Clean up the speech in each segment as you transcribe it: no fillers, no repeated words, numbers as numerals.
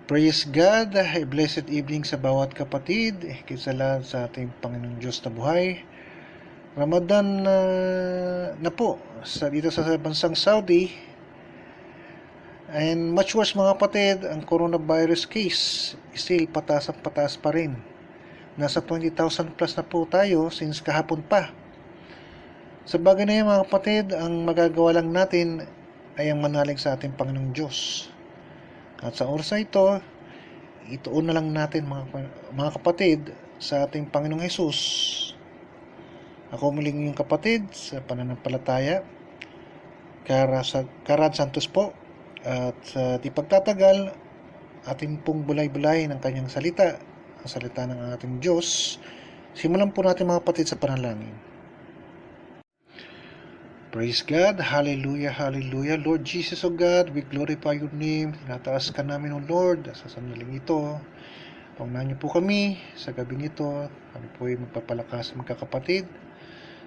Praise God, blessed evening sa bawat kapatid, sa lahat sa ating Panginoong Diyos na buhay. Ramadan na po dito sa bansang Saudi, and much worse mga kapatid, ang coronavirus case still pataas pa rin. Nasa 20,000 plus na po tayo since kahapon pa. Sa bagay na yan mga kapatid, ang magagawa lang natin ay ang manalig sa ating Panginoong Diyos. At sa oras na ito, ituon na lang natin mga kapatid sa ating Panginoong Hesus. Ako muling yung kapatid sa pananampalataya, Karad Santos po. At sa di pagtatagal, ating pong bulay-bulay ng kanyang salita, ang salita ng ating Diyos. Simulan po natin mga kapatid sa panalangin. Praise God, hallelujah, hallelujah. Lord Jesus, O God, we glorify your name. Tinataas ka namin, O Lord, sa sandaling ito. Pangunahan niyo po kami sa gabi nito. Kami po ay magpapalakas mga kakapatid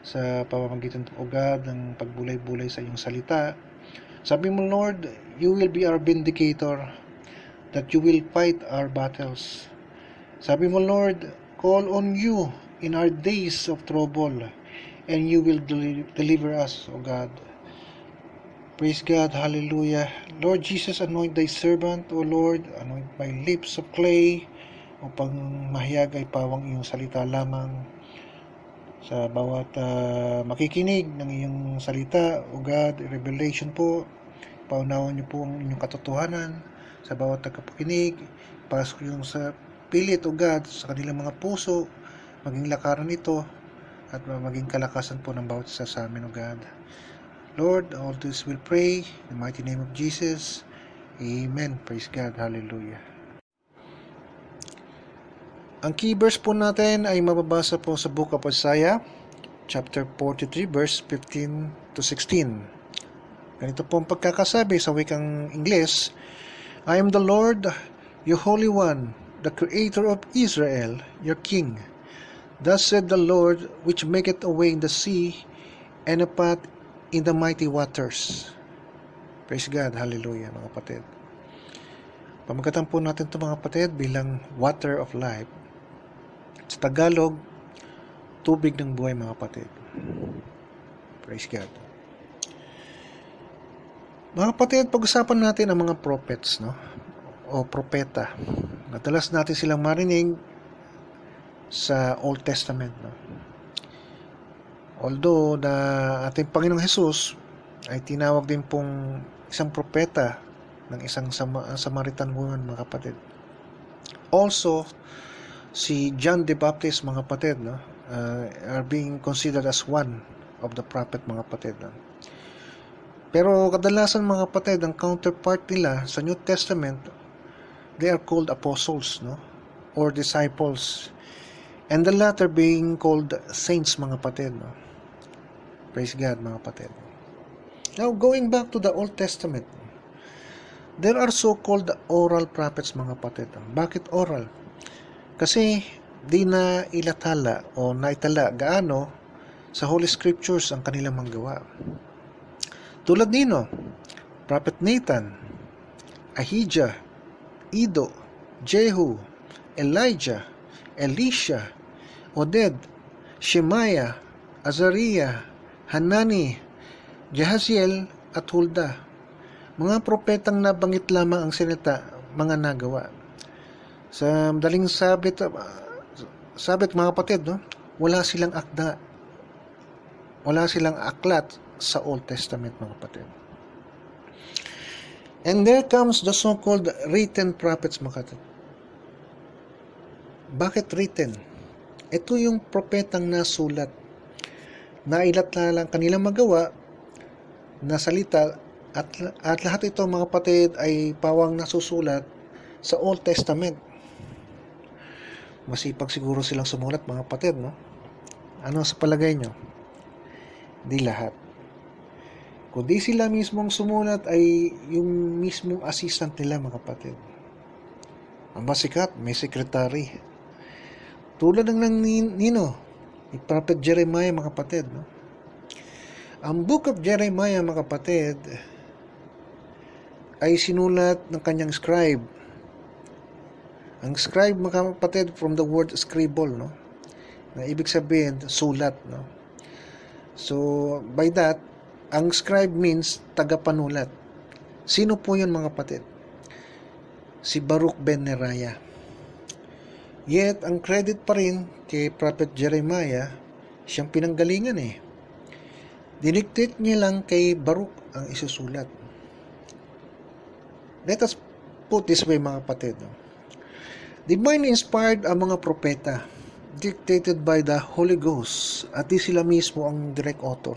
sa pamamagitan, O God, ng pagbulay-bulay sa iyong salita. Sabi mo, Lord, you will be our vindicator, that you will fight our battles. Sabi mo, Lord, call on you in our days of trouble, and you will deliver us, O God. Praise God, hallelujah. Lord Jesus, anoint thy servant, O Lord, anoint my lips of clay, upang mahayag ay pawang iyong salita lamang. Sa bawat makikinig ng iyong salita, O God, revelation po, paunawan niyo po ang inyong katotohanan sa bawat tagapakinig. Pasok yung sa pilit, O God, sa kanilang mga puso, maging lakaran ito, at maging kalakasan po ng bawat isa sa amin, O God. Lord, all this will pray in the mighty name of Jesus. Amen. Praise God. Hallelujah. Ang key verse po natin ay mababasa po sa Book of Isaiah, chapter 43, verse 15 to 16. Ganito po ang pagkakasabi sa wikang Ingles: I am the Lord, your Holy One, the Creator of Israel, your King. Thus said the Lord, which maketh a way in the sea, and a path in the mighty waters. Praise God, hallelujah mga kapatid. Pamagatan po natin ito mga kapatid bilang water of life. Sa Tagalog, tubig ng buhay mga kapatid. Praise God. Mga kapatid, pag-usapan natin ang mga prophets, no? O propeta. Madalas natin silang marinig sa Old Testament, no? Although na ating Panginoong Hesus ay tinawag din pong isang propeta ng isang Samaritan woman mga kapatid. Also si John the Baptist mga kapatid, no, are being considered as one of the prophet mga kapatid, no? Pero kadalasan mga kapatid, ang counterpart nila sa New Testament, they are called apostles, no, or disciples, and the latter being called saints mga kapatid, no? Praise God mga kapatid. Now going back to the Old Testament, there are so-called oral prophets mga kapatid. Bakit oral? Kasi di na ilathala o naitala gaano sa Holy Scriptures ang kanilang manggawa. Tulad nino, Prophet Nathan, Ahijah, Iddo, Jehu, Elijah, Elisha, Oded, Shemaiah, Azariah, Hanani, Jahaziel at Hulda. Mga propetang nabanggit lamang ang salita, mga nagawa. Sa madaling sabit mga kapatid, no? Wala silang akda, wala silang aklat sa Old Testament mga kapatid. And there comes the so-called written prophets mga kapatid. Bakit written? Ito yung propetang nasulat, nailathala lang kanilang magawa na salita, at lahat ito mga kapatid ay pawang nasusulat sa Old Testament. Masipag siguro silang sumulat mga kapatid, no? Ano sa palagay nyo? Di lahat. Kundi sila mismong sumulat ay yung mismong assistant nila mga kapatid. Ang masikat, may secretary. Tulad ng nino, ni Prophet Jeremiah mga kapatid, no? Ang Book of Jeremiah mga kapatid ay sinulat ng kanyang scribe Ang scribe, mga kapatid, from the word scribble, no? Na ibig sabihin, sulat, no? So, by that, ang scribe means tagapanulat. Sino po yun, mga kapatid? Si Baruch ben Neriah. Yet, ang credit pa rin kay Prophet Jeremiah, siyang pinanggalingan eh. Diniktit niya lang kay Baruch ang isusulat. Let us put this way, mga kapatid. No? Divine inspired ang mga propeta, dictated by the Holy Ghost, at di sila mismo ang direct author.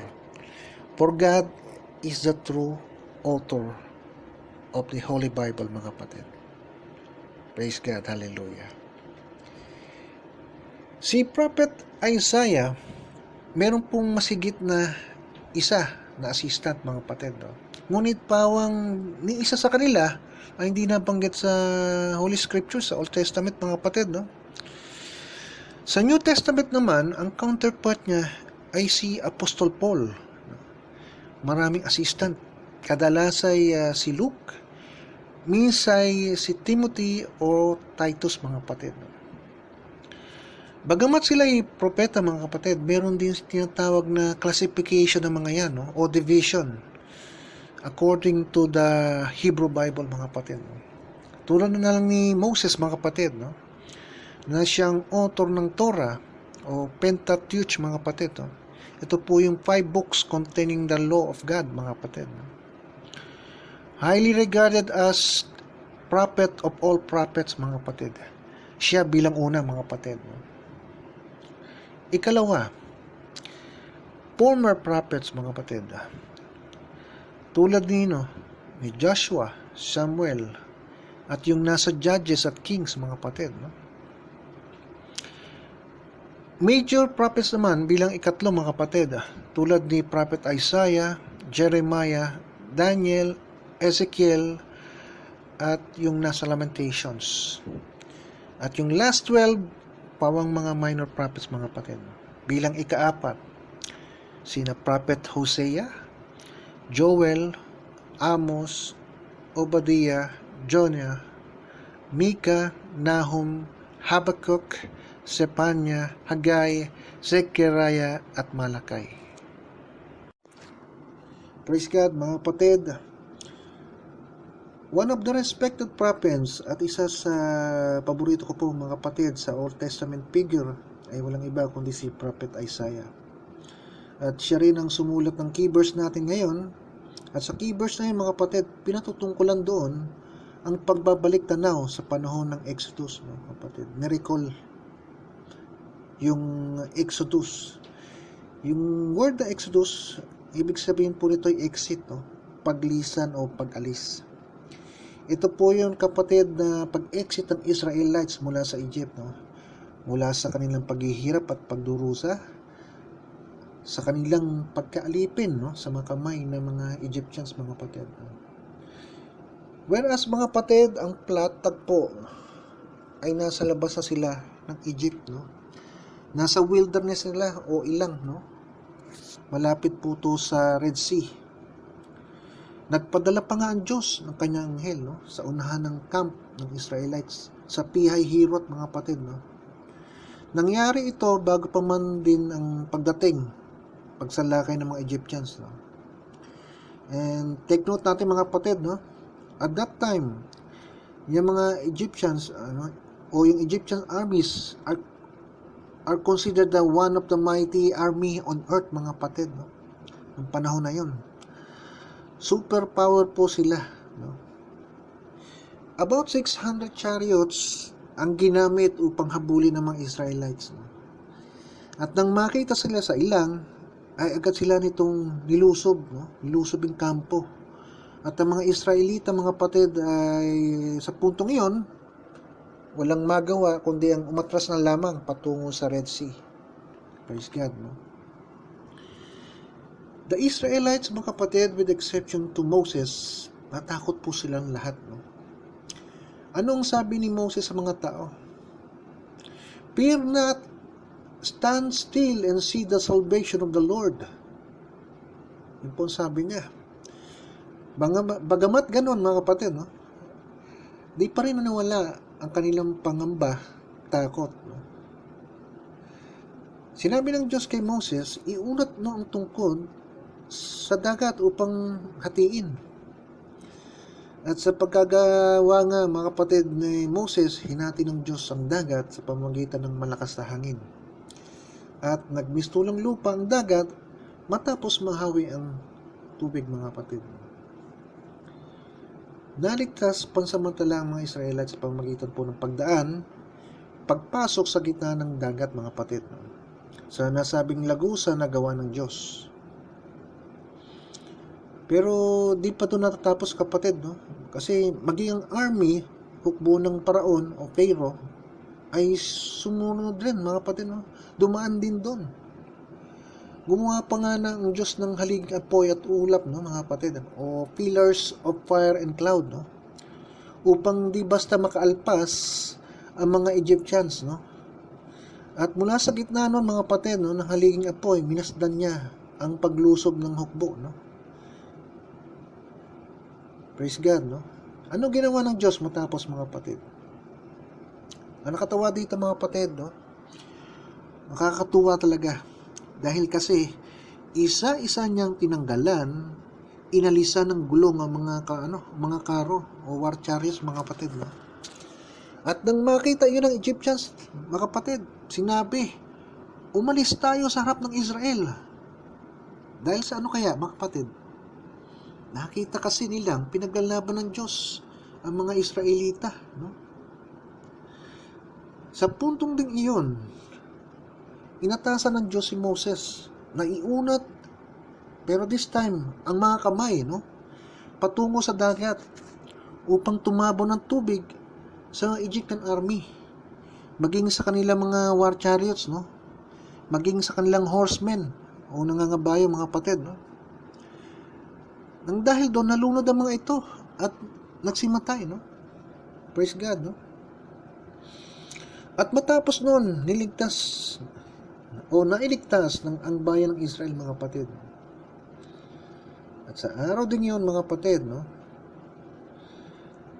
For God is the true author of the Holy Bible, mga kapatid. Praise God, hallelujah. Si Prophet Isaiah, meron pong masigit na isa na assistant, mga kapatid. No? Ngunit pawang ni isa sa kanila ay hindi nabanggit sa Holy Scripture, sa Old Testament, mga kapatid. No? Sa New Testament naman, ang counterpart niya ay si Apostol Paul. Maraming assistant. Kadalas ay si Luke, minsay si Timothy o Titus, mga kapatid. Bagamat sila ay propeta, mga kapatid, meron din tinatawag na classification ng mga yan, no? O division according to the Hebrew Bible, mga kapatid. Tulad na lang ni Moses, mga kapatid, no? Na siyang author ng Torah o Pentateuch, mga kapatid. No? Ito po yung 5 books containing the law of God, mga kapatid. No? Highly regarded as prophet of all prophets, mga kapatid. Siya bilang una, mga kapatid. No? Ikalawa, former prophets, mga kapatid. Tulad ni Joshua, Samuel, at yung nasa Judges at Kings, mga kapatid. No? Major prophets naman bilang ikatlo, mga kapatid, tulad ni Prophet Isaiah, Jeremiah, Daniel, Ezekiel, at yung nasa Lamentations. At yung last 12, pawang mga minor prophets, mga kapatid. Bilang ikaapat, sina Prophet Hosea, Joel, Amos, Obadiah, Jonah, Micah, Nahum, Habakkuk, Sepanya, Haggai, Zechariah, at Malakay. Praise God, mga kapatid. One of the respected prophets at isa sa paborito ko po, mga kapatid, sa Old Testament figure ay walang iba kundi si Prophet Isaiah. At siya rin ang sumulat ng key verse natin ngayon. At sa key verse na yun, mga kapatid, pinatutungkulan doon ang pagbabalik tanaw sa panahon ng Exodus, mga kapatid. Miracle yung Exodus. Yung word na Exodus, ibig sabihin po nito ay exit, no? Paglisan o pag-alis. Ito po yung, kapatid, na pag-exit ng Israelites mula sa Egypt, no? Mula sa kanilang paghihirap at pagdurusa, sa kanilang pagkaalipin, no? Sa mga kamay ng mga Egyptians, mga kapatid. Whereas, mga kapatid, ang plot tagpo ay nasa labas na sila ng Egypt, no? Nasa wilderness nila o ilang, no? Malapit po to sa Red Sea. Nagpadala pa nga ang Diyos ng kanyang anghel, no? Sa unahan ng camp ng Israelites sa Pi-Hahirot, mga kapatid, no? Nangyari ito bago pa man din ang pagsalakay ng mga Egyptians, no? And take note natin, mga kapatid, no? At that time, yung mga Egyptians, o yung Egyptian armies are considered the one of the mighty army on earth, mga kapatid, no? Ng panahon na yun. Super power po sila, no? About 600 chariots ang ginamit upang habulin ng mga Israelites, no? At nang makita sila sa ilang, ay agad sila nitong nilusob, no? Nilusob yung kampo. At ang mga Israelita, mga kapatid, ay sa puntong iyon, walang magawa kundi ang umatras na lamang patungo sa Red Sea. Praise God, no? The Israelites, mga kapatid, with exception to Moses, natakot po silang lahat, no? Anong sabi ni Moses sa mga tao? Fear not, stand still and see the salvation of the Lord. Yun po sabi niya. Bagamat ganon, mga kapatid, no? Di pa rin naniwala ang kanilang pangamba, takot. No? Sinabi ng Diyos kay Moses, iunat mo ang tungkod sa dagat upang hatiin. At sa pagkagawa nga, mga kapatid ni Moses, hinati ng Diyos ang dagat sa pamamagitan ng malakas na hangin. At nagmistulang lupa ang dagat matapos mahawi ang tubig, mga kapatid. Naligtas pansamantala ang mga Israelites sa pamamagitan po ng pagdaan, pagpasok sa gitna ng dagat, mga kapatid, sa nasabing lagusan na gawa ng Diyos. Pero di pa ito natatapos, kapatid, no? Kasi maging ang army, hukbo ng Paraon o Pharaoh, ay sumunod rin, mga kapatid, no? Dumaan din doon. Gumawa pa nga ng Diyos ng halig, apoy at ulap, no, mga kapatid, o pillars of fire and cloud, no? Upang di basta makaalpas ang mga Egyptians, no? At mula sa gitna nun, mga kapatid, no, ng haliging apoy, minasdan niya ang paglusob ng hukbo, no? Praise God, no? Ano ginawa ng Diyos matapos, mga kapatid? Ang nakatawa dito, mga kapatid, no? Nakakatuwa talaga. Dahil kasi, isa-isa niyang tinanggalan, inalisan ng gulong ang mga karo o war chariots, mga kapatid, no? At nang makita yun ng Egyptians, mga kapatid, sinabi, umalis tayo sa harap ng Israel. Dahil sa ano kaya, mga kapatid? Nakita kasi nilang pinaglalaban ng Diyos ang mga Israelita, no? Sa puntong ding iyon, inatasan ng Diyos si Moses na iunat, pero this time, ang mga kamay, no, patungo sa dagat upang tumabaw ng tubig sa Egyptian army, maging sa kanilang mga war chariots, no, maging sa kanilang horsemen o nangangabayo, mga kapatid, no. Nang dahil doon, nalunod ang mga ito at nagsimatay, no. Praise God, no. At matapos noon, nailigtas ng ang bayan ng Israel, mga kapatid. At sa araw din yun, mga kapatid, no,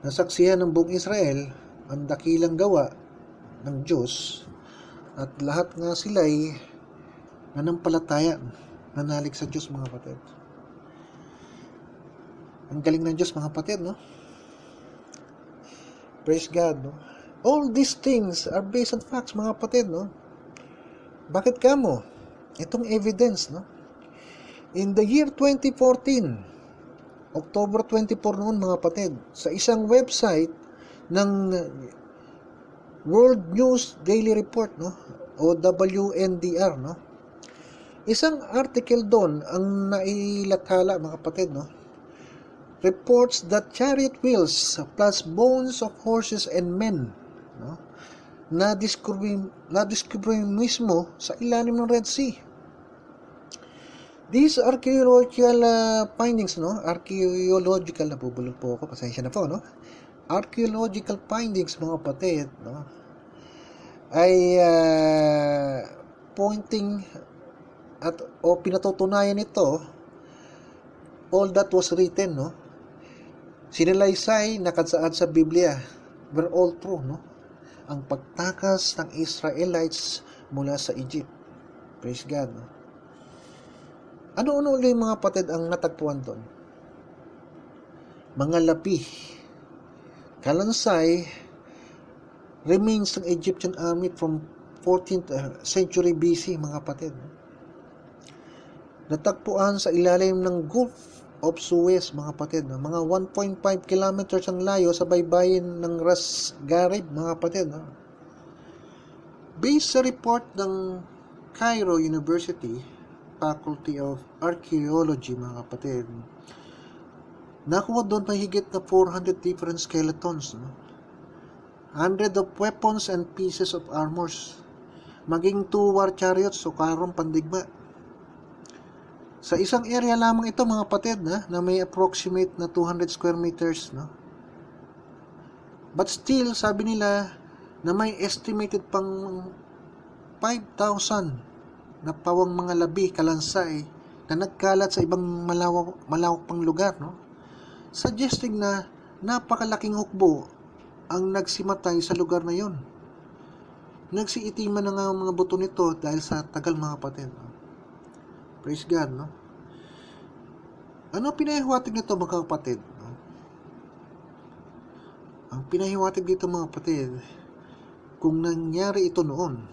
nasaksihan ng buong Israel ang dakilang gawa ng Diyos at lahat nga sila'y nanampalataya, nanalig sa Diyos, mga kapatid. Ang galing ng Diyos, mga kapatid, no? Praise God, no? All these things are based on facts, mga kapatid, no? Bakit kamo? Itong evidence, no? In the year 2014, October 24 noon, mga kapatid, sa isang website ng World News Daily Report, no? O WNDR, no? Isang article doon ang nailathala, mga kapatid, no? Reports that chariot wheels plus bones of horses and men, no, na-discover mismo sa ilalim ng Red Sea. These archaeological findings, no, nabubulol po ako, pasensya na po, no, archaeological findings, mga kapatid, no, ay pointing at o pinatutunayan ito all that was written, no, sinalaysay nakasaad sa Biblia were all true, no? Ang pagtakas ng Israelites mula sa Egypt. Praise God, no? Ano-ano ulit, mga kapatid, ang natagpuan doon? Mga lapi, kalansay, remains ng Egyptian army from 14th century BC, mga kapatid. Natagpuan sa ilalim ng Gulf of Suez, mga kapatid, no? Mga 1.5 kilometers ang layo sa baybayin ng Ras Gharib, mga kapatid, no? Based sa report ng Cairo University Faculty of Archaeology, mga kapatid, nakuha doon mahigit na 400 different skeletons, no? 100 of weapons and pieces of armors, maging 2 war chariots o karong pandigma. Sa isang area lamang ito, mga kapatid, na may approximate na 200 square meters, no? But still, sabi nila na may estimated pang 5,000 na pawang mga labi, kalansay, na nagkalat sa ibang malawak pang lugar, no? Suggesting na napakalaking hukbo ang nagsimatay sa lugar na yon. Nagsiitiman na nga ang mga buto nito dahil sa tagal, mga kapatid. Praise God, no? Ano pinahiwatig nito, mga kapatid? Ang pinahiwatig dito, mga kapatid, kung nangyari ito noon,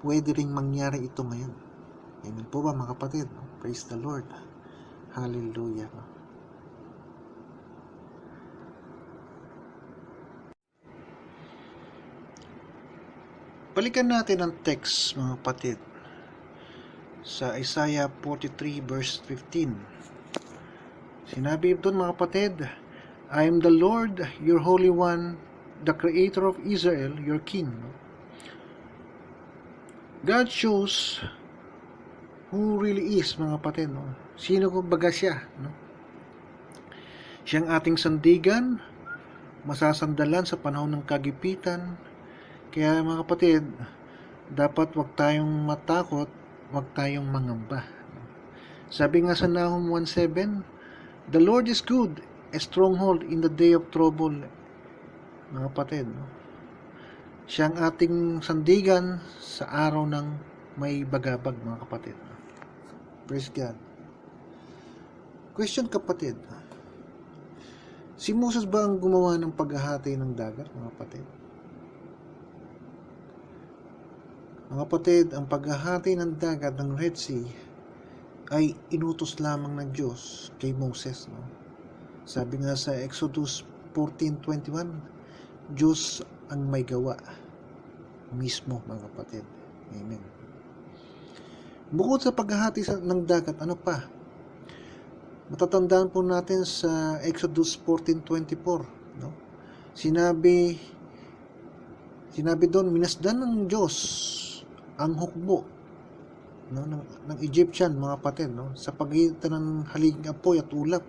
pwede ring mangyari ito ngayon. Amen po ba, mga kapatid? Praise the Lord. Hallelujah. Balikan natin ang text, mga kapatid, sa Isaiah 43 verse 15. Sinabi doon, mga kapatid, I am the Lord, your Holy One, the Creator of Israel, your King. God shows who really is, mga kapatid. Sino kumbaga siya? Siyang ating sandigan, masasandalan sa panahon ng kagipitan. Kaya, mga kapatid, dapat wag tayong matakot, wag tayong mangamba. Sabi nga sa Nahum 1:7, the Lord is good, a stronghold in the day of trouble. Mga kapatid, siya ang ating sandigan sa araw ng may bagabag, mga kapatid. Praise God. Question, kapatid, si Moses ba ang gumawa ng paghahati ng dagat, mga kapatid? Mga kapatid, ang paghahati ng dagat ng Red Sea ay inutos lamang ng Diyos kay Moses. Sabi nga sa Exodus 14:21, Diyos ang may gawa mismo, mga kapatid. Amen. Bukod sa paghahati ng dagat, ano pa? Matatandaan po natin sa Exodus 14:24, Sinabi doon, minasdan ng Diyos ang hukbo ng Egyptian, mga kapatid, sa pagitan ng haliging apoy at ulap,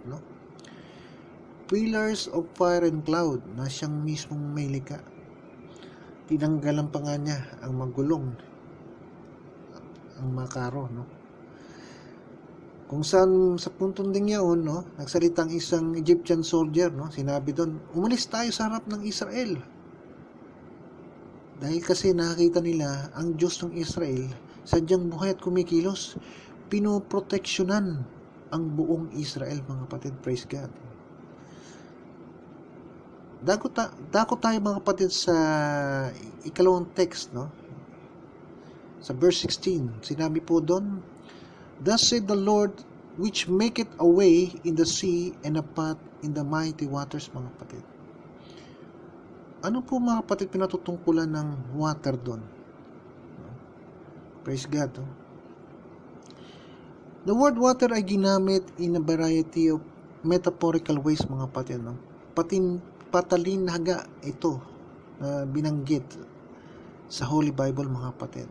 pillars of fire and cloud, na siyang mismong may likha. Tinanggalan pa nga niya ang magulong, ang makaro, kung saan sa puntong ding yaon, nagsalitang isang Egyptian soldier, sinabi doon, umalis tayo sa harap ng Israel. Dahil kasi nakakita nila ang Diyos ng Israel, sadyang buhay at kumikilos, pinoproteksyonan ang buong Israel, mga kapatid. Praise God. Dako tayo, mga kapatid, sa ikalawang text, sa verse 16. Sinabi po doon, thus said the Lord, which maketh a way in the sea and a path in the mighty waters, mga kapatid. Ano po, mga kapatid, pinatutungkulan ng water doon? Praise God. The word water ay ginamit in a variety of metaphorical ways, mga kapatid. Patalinaga ito na binanggit sa Holy Bible, mga kapatid.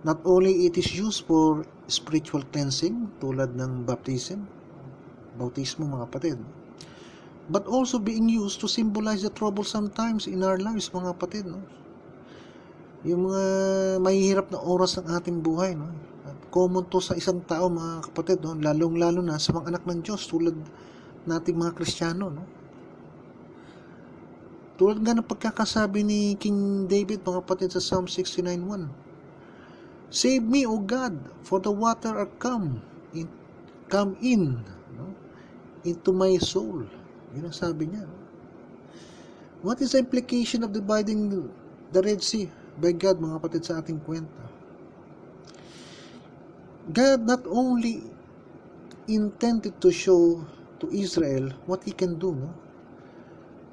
Not only it is used for spiritual cleansing, tulad ng bautismo, mga kapatid, but also being used to symbolize the troublesome times in our lives, mga kapatid. Yung mga mahihirap na oras ng ating buhay. At common to sa isang tao, mga kapatid, lalong-lalo na sa mga anak ng Diyos, tulad nating mga Kristiyano. Tulad nga ng pagkakasabi ni King David, mga kapatid, sa Psalm 69:1. Save me, O God, for the water are come in into my soul. Yun ang sabi niya. What is the implication of dividing the Red Sea by God, mga kapatid, sa ating kwenta? God not only intended to show to Israel what He can do,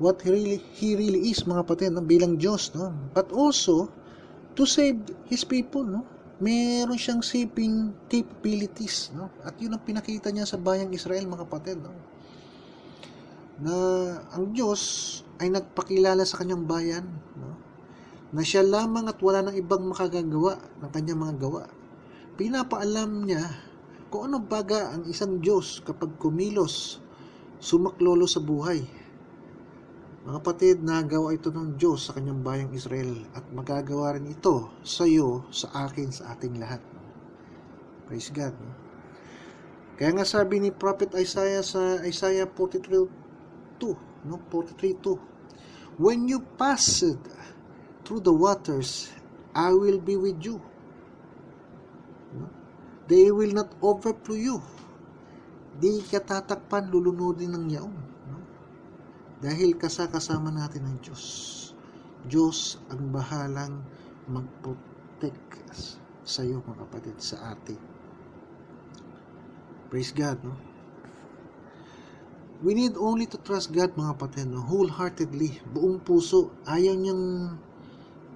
what He really is, mga kapatid, bilang Diyos, but also to save His people. Meron siyang saving capabilities, at yun ang pinakita niya sa bayang Israel, mga kapatid, na ang Diyos ay nagpakilala sa kanyang bayan, na siya lamang at wala nang ibang makagagawa ng kanyang mga gawa. Pinapaalam niya kung ano baga ang isang Diyos kapag kumilos, sumaklolo sa buhay. Mga kapatid, nagawa ito ng Diyos sa kanyang bayang Israel, at magagawa rin ito sa iyo, sa akin, sa ating lahat. Praise God. Kaya nga sabi ni Prophet Isaiah sa Isaiah 43:2, When you pass through the waters, I will be with you. No? They will not overflow you. Di ka tatakpan, lulunodin ng yaon. No? Dahil kasama natin ang Diyos. Diyos ang bahalang mag-protect sa iyo, mga kapatid, sa atin. Praise God, no? We need only to trust God, mga kapatid, no? Wholeheartedly, buong puso. Ayaw niyang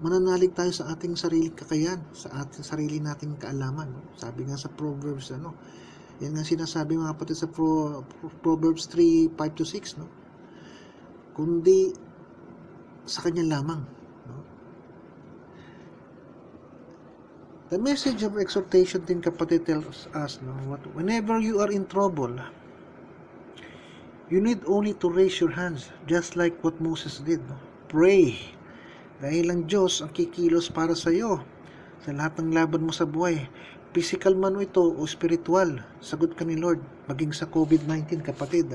mananalig tayo sa ating sariling kakayahan, sa ating sarili nating kaalaman. No? Sabi nga sa Proverbs, yan nga sinasabi, mga kapatid, sa Proverbs 3:5-6, no? Kundi sa Kanya lamang. No? The message of exhortation din, kapatid, tells us, no, whenever you are in trouble, you need only to raise your hands, just like what Moses did. No? Pray. Dahil ang Diyos ang kikilos para sa iyo sa lahat ng laban mo sa buhay. Physical man ito o spiritual, sagot ka ni Lord. Maging sa COVID-19, kapatid.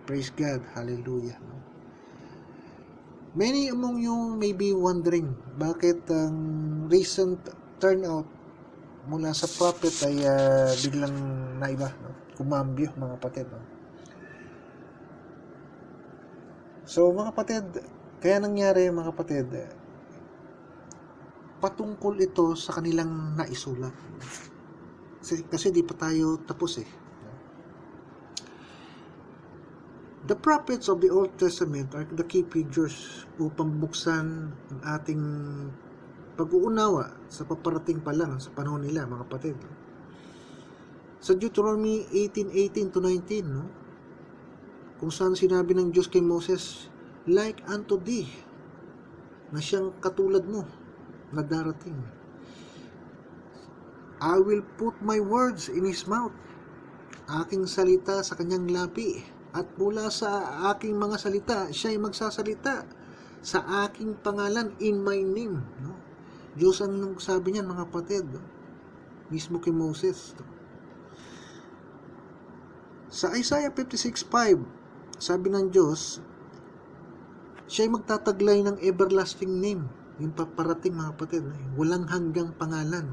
Praise God. Hallelujah. No? Many among you may be wondering bakit ang recent turnout mula sa prophet ay biglang naiba. No? Kumambyo, mga kapatid. No? So, mga kapatid, kaya nangyari, mga kapatid, patungkol ito sa kanilang naisulat. Kasi di pa tayo tapos. The prophets of the Old Testament are the key figures upang buksan ang ating pag-uunawa sa paparating pa lang sa panahon nila, mga kapatid. Sa Deuteronomy 18:18-19, no? Kung saan sinabi ng Diyos kay Moses, like unto thee, na siyang katulad mo, na darating. I will put my words in his mouth, aking salita sa kanyang labi, at mula sa aking mga salita, siya ay magsasalita sa aking pangalan, in my name. No? Diyos ang sabi niyan, mga kapatid, no? Mismo kay Moses. No? Sa Isaiah 56:5, sabi ng Diyos, siya ay magtataglay ng everlasting name, yung paparating, mga kapatid, walang hanggang pangalan.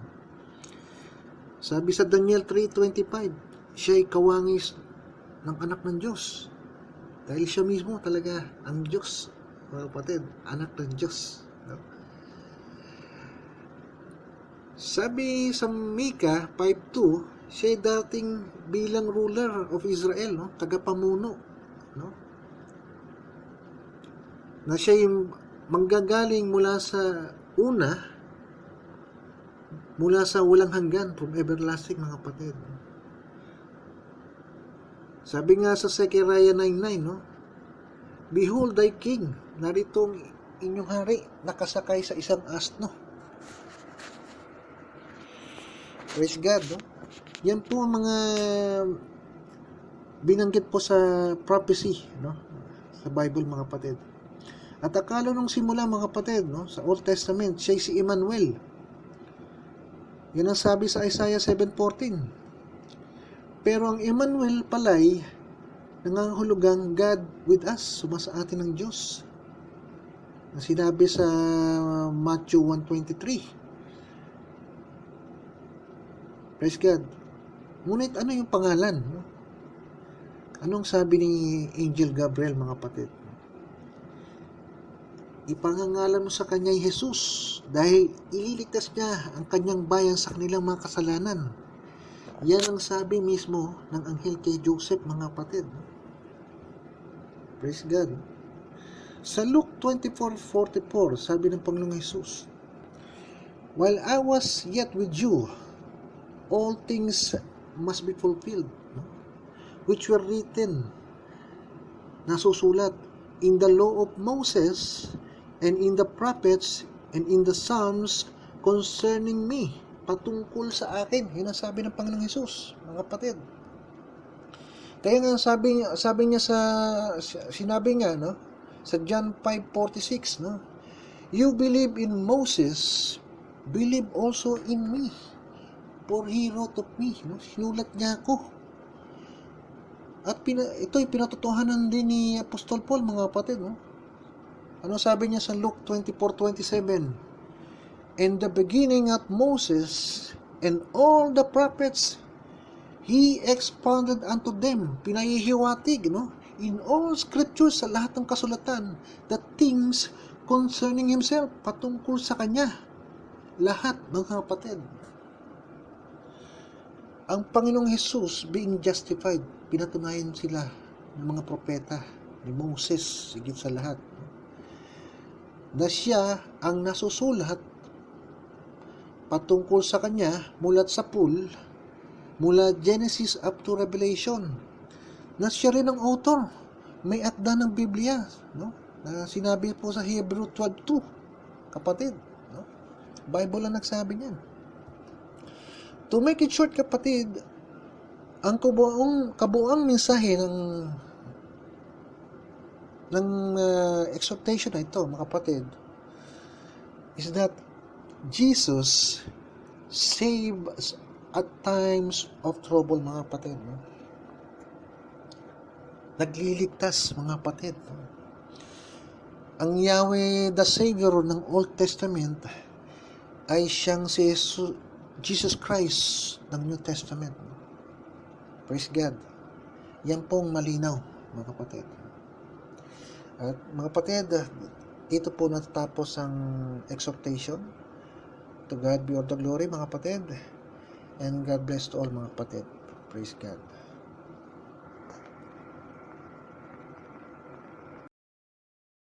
Sabi sa Daniel 3:25, siya ay kawangis ng anak ng Diyos. Dahil siya mismo talaga ang Diyos, mga kapatid, anak ng Diyos. No? Sabi sa Mika 5:2, siya ay dating bilang ruler of Israel, no? Tagapamuno, no? Na siya ay manggagaling mula sa una, mula sa walang hanggan, from everlasting, mga kapatid. Sabi nga sa Zechariah 9:9, no? Behold thy king, narito ang inyong hari, nakasakay sa isang asno. Praise God, no? Yan po ang mga binanggit po sa prophecy, no? Sa Bible, mga kapatid. At akala nung simula, mga kapatid, no? Sa Old Testament, siya si Emmanuel. Yan ang sabi sa Isaiah 7:14. Pero ang Emmanuel pala'y nangangahulugang God with us, sumasa atin ng Diyos. Na sinabi sa Matthew 1:23. Praise God. Ngunit ano yung pangalan? No? Anong sabi ni Angel Gabriel, mga kapatid? Ipangangalan mo sa kanya ay Jesus dahil ililigtas niya ang kanyang bayan sa kanilang mga kasalanan. Yan ang sabi mismo ng anghel kay Joseph, mga kapatid. Praise God. Sa Luke 24:44, sabi ng Panginoong Jesus, while I was yet with you, all things must be fulfilled, no? Which were written, nasusulat, in the law of Moses, and in the prophets, and in the Psalms concerning me, patungkol sa akin. Yun ang sabi ng Panginoong Hesus, mga kapatid. Kaya nga sabi niya sinabi nga, no, sa John 5:46, no, you believe in Moses, believe also in me, for he wrote of me. No, sinulat niya ako. At ito'y pinatotohanan din ni Apostol Paul, mga kapatid, no. Ano sabi niya sa Luke 24:27? In the beginning at Moses and all the prophets, He expounded unto them, pinahihiwatig, no? In all scriptures, sa lahat ng kasulatan, the things concerning Himself, patungkol sa Kanya. Lahat, mga kapatid. Ang Panginoong Jesus, being justified, pinatunayan sila ng mga propeta, ni Moses, sigit sa lahat, na siya ang nasusulat patungkol sa Kanya mula sa pool, mula Genesis up to Revelation, na siya rin ang author. May akda ng Biblia, no? Na sinabi po sa Hebrew 12:2, kapatid, no? Bible ang nagsabi niyan. To make it short, kapatid, ang kabuang mensahe ng exhortation na ito, mga kapatid, is that Jesus saves at times of trouble, mga kapatid. No? Nagliligtas, mga kapatid. No? Ang Yahweh, the Savior ng Old Testament, ay siyang si Jesus Christ ng New Testament. Praise God. Yan pong malinaw, mga kapatid. At mga kapatid, dito po natatapos ang exhortation. To God be all the glory, mga kapatid. And God bless to all, mga kapatid. Praise God.